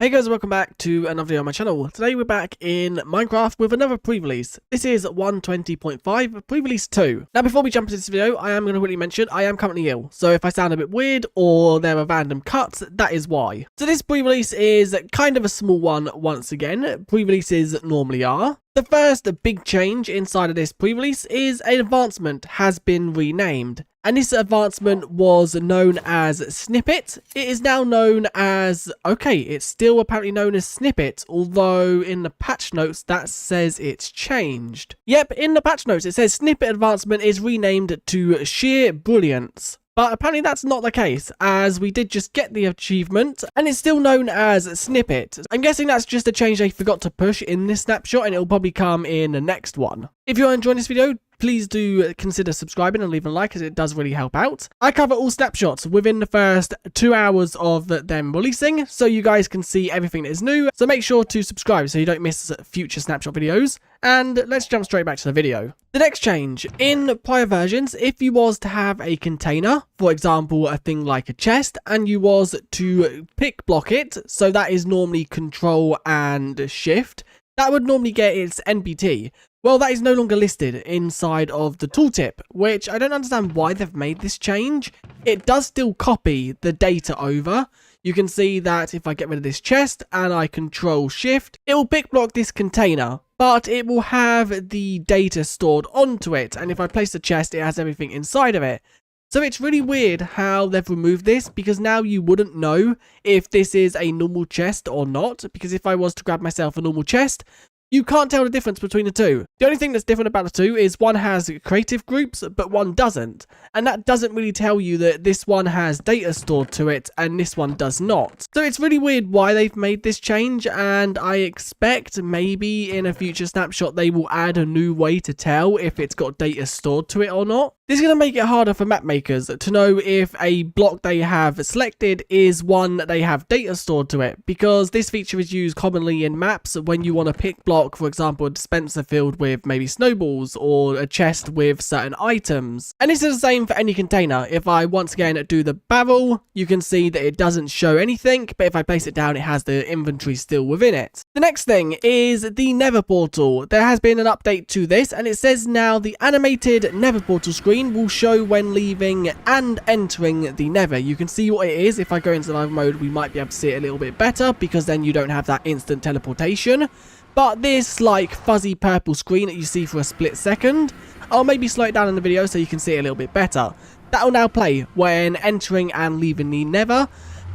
Hey guys, welcome back to another video on my channel. Today we're back in Minecraft with another pre-release. This is 120.5 pre-release 2. Now before we jump into this video, I am going to quickly mention I am currently ill. So if I sound a bit weird or there are random cuts, that is why. So this pre-release is kind of a small one once again. Pre-releases normally are. The first big change inside of this pre-release is an advancement has been renamed. And this advancement was known as Snippet. It is now known as, okay, it's still apparently known as Snippet, although in the patch notes that says it's changed. Yep, in the patch notes it says Snippet advancement is renamed to Sheer Brilliance. But apparently that's not the case, as we did just get the achievement, and it's still known as Snippet. I'm guessing that's just a change they forgot to push in this snapshot, and it'll probably come in the next one. If you're enjoying this video, please do consider subscribing and leaving a like, as it does really help out. I cover all snapshots within the first 2 hours of them releasing, so you guys can see everything that is new. So make sure to subscribe so you don't miss future snapshot videos. And let's jump straight back to the video. The next change, in prior versions, if you was to have a container, for example, a thing like a chest, and you was to pick block it, so that is normally control and shift, that would normally get its NPT. Well, that is no longer listed inside of the tooltip, which I don't understand why they've made this change. It does still copy the data over. You can see that if I get rid of this chest and I control shift, it will pick block this container, but it will have the data stored onto it. And if I place the chest, it has everything inside of it. So it's really weird how they've removed this, because now you wouldn't know if this is a normal chest or not, because if I was to grab myself a normal chest, you can't tell the difference between the two. The only thing that's different about the two is one has creative groups, but one doesn't. And that doesn't really tell you that this one has data stored to it and this one does not. So it's really weird why they've made this change, and I expect maybe in a future snapshot they will add a new way to tell if it's got data stored to it or not. This is going to make it harder for map makers to know if a block they have selected is one that they have data stored to it, because this feature is used commonly in maps when you want to pick block, for example, a dispenser filled with maybe snowballs or a chest with certain items. And this is the same for any container. If I once again do the barrel, you can see that it doesn't show anything, but if I place it down, it has the inventory still within it. The next thing is the Nether Portal. There has been an update to this, and it says now the animated Nether Portal screen will show when leaving and entering the Nether. You can see what it is. If I go into live mode, we might be able to see it a little bit better, because then you don't have that instant teleportation. But this like fuzzy purple screen that you see for a split second, I'll maybe slow it down in the video so you can see it a little bit better. That will now play when entering and leaving the Nether,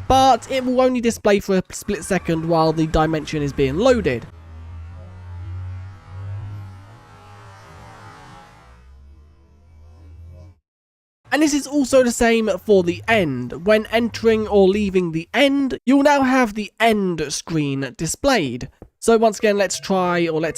but it will only display for a split second while the dimension is being loaded. And this is also the same for the end. When entering or leaving the end, you'll now have the end screen displayed. So once again, let's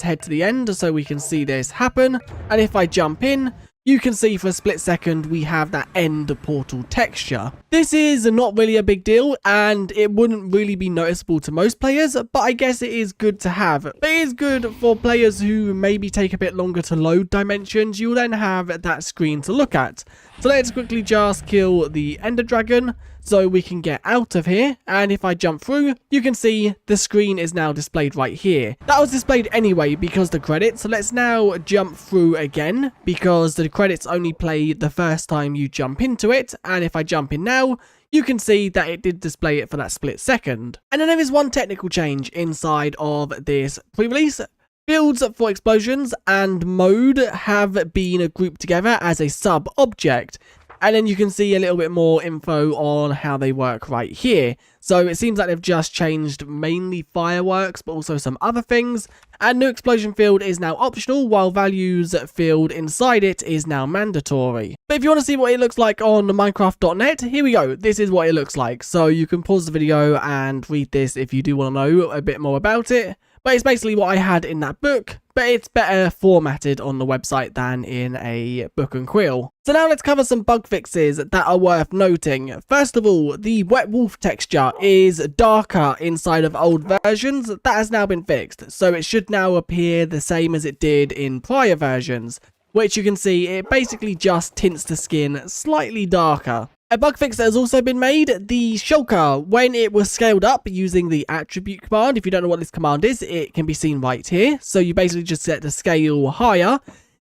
head to the end so we can see this happen. And if I jump in, you can see for a split second we have that end portal texture. This is not really a big deal, and it wouldn't really be noticeable to most players, but I guess it is good to have. But it is good for players who maybe take a bit longer to load dimensions. You'll then have that screen to look at. So let's quickly just kill the Ender Dragon so we can get out of here. And if I jump through, you can see the screen is now displayed right here. That was displayed anyway because the credits. So let's now jump through again, because the credits only play the first time you jump into it. And if I jump in now, you can see that it did display it for that split second. And then there is one technical change inside of this pre-release. Fields for explosions and mode have been grouped together as a sub-object. And then you can see a little bit more info on how they work right here. So it seems like they've just changed mainly fireworks, but also some other things. And new explosion field is now optional, while values field inside it is now mandatory. But if you want to see what it looks like on Minecraft.net, here we go. This is what it looks like. So you can pause the video and read this if you do want to know a bit more about it. But it's basically what I had in that book, but it's better formatted on the website than in a book and quill. So now let's cover some bug fixes that are worth noting. First of all, the wet wolf texture is darker inside of old versions. That has now been fixed, so it should now appear the same as it did in prior versions, which you can see it basically just tints the skin slightly darker. A bug fix that has also been made, the shulker, when it was scaled up using the attribute command. If you don't know what this command is, it can be seen right here. So you basically just set the scale higher.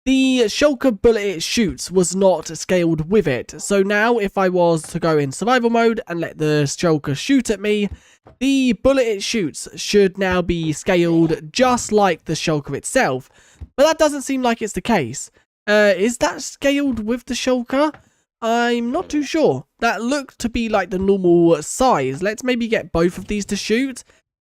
The shulker bullet it shoots was not scaled with it. So now if I was to go in survival mode and let the shulker shoot at me, the bullet it shoots should now be scaled just like the shulker itself. But that doesn't seem like it's the case. Is that scaled with the shulker? I'm not too sure. That looked to be like the normal size. Let's maybe get both of these to shoot.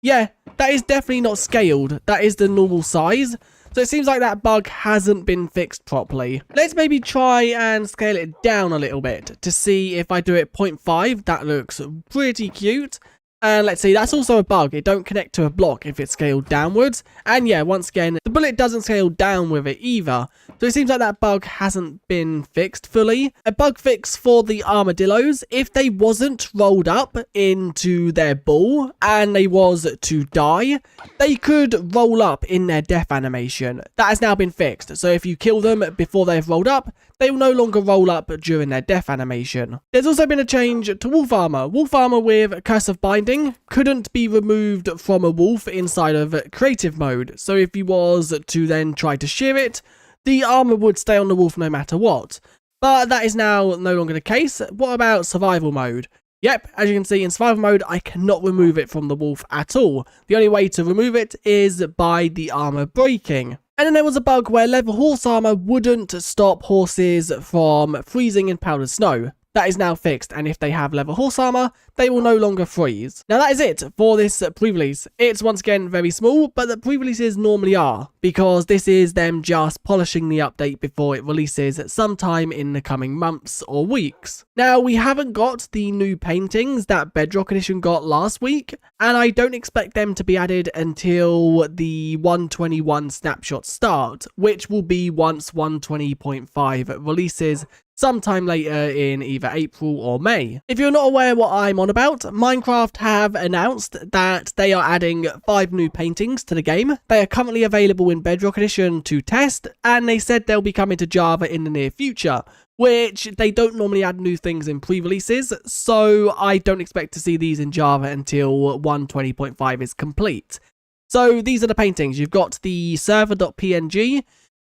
Yeah, that is definitely not scaled. That is the normal size. So it seems like that bug hasn't been fixed properly. Let's maybe try and scale it down a little bit to see if I do it 0.5. That looks pretty cute. And let's see, that's also a bug. It don't connect to a block if it's scaled downwards. And yeah, once again, the bullet doesn't scale down with it either. So it seems like that bug hasn't been fixed fully. A bug fix for the armadillos, if they wasn't rolled up into their ball and they was to die, they could roll up in their death animation. That has now been fixed. So if you kill them before they've rolled up, they will no longer roll up during their death animation. There's also been a change to wolf armor. Wolf armor with Curse of Binding couldn't be removed from a wolf inside of creative mode. So if you was to then try to shear it, the armor would stay on the wolf no matter what. But that is now no longer the case. What about survival mode? Yep, as you can see in survival mode, I cannot remove it from the wolf at all. The only way to remove it is by the armor breaking. And then there was a bug where leather horse armor wouldn't stop horses from freezing in powdered snow. That is now fixed, and if they have leather horse armor, they will no longer freeze. Now that is it for this pre-release. It's once again very small, but the pre-releases normally are, because this is them just polishing the update before it releases sometime in the coming months or weeks. Now we haven't got the new paintings that Bedrock Edition got last week, and I don't expect them to be added until the 121 snapshot start, which will be once 120.5 releases sometime later in either April or May. If you're not aware what I'm on about, Minecraft have announced that they are adding 5 new paintings to the game. They are currently available in Bedrock Edition to test, and they said they'll be coming to Java in the near future, which they don't normally add new things in pre-releases, so I don't expect to see these in Java until 120.5 is complete. So these are the paintings. You've got the server.png.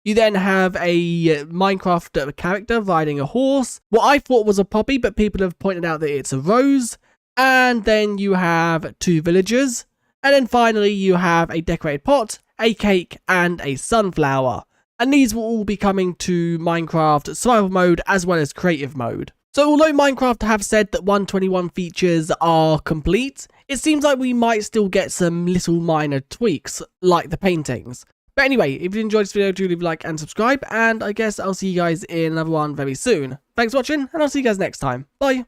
You then have a Minecraft character riding a horse. What I thought was a poppy, but people have pointed out that it's a rose. And then you have 2 villagers. And then finally you have a decorated pot, a cake, and a sunflower. And these will all be coming to Minecraft survival mode as well as creative mode. So although Minecraft have said that 121 features are complete, it seems like we might still get some little minor tweaks like the paintings. But anyway, if you enjoyed this video, do leave a like and subscribe, and I guess I'll see you guys in another one very soon. Thanks for watching, and I'll see you guys next time. Bye!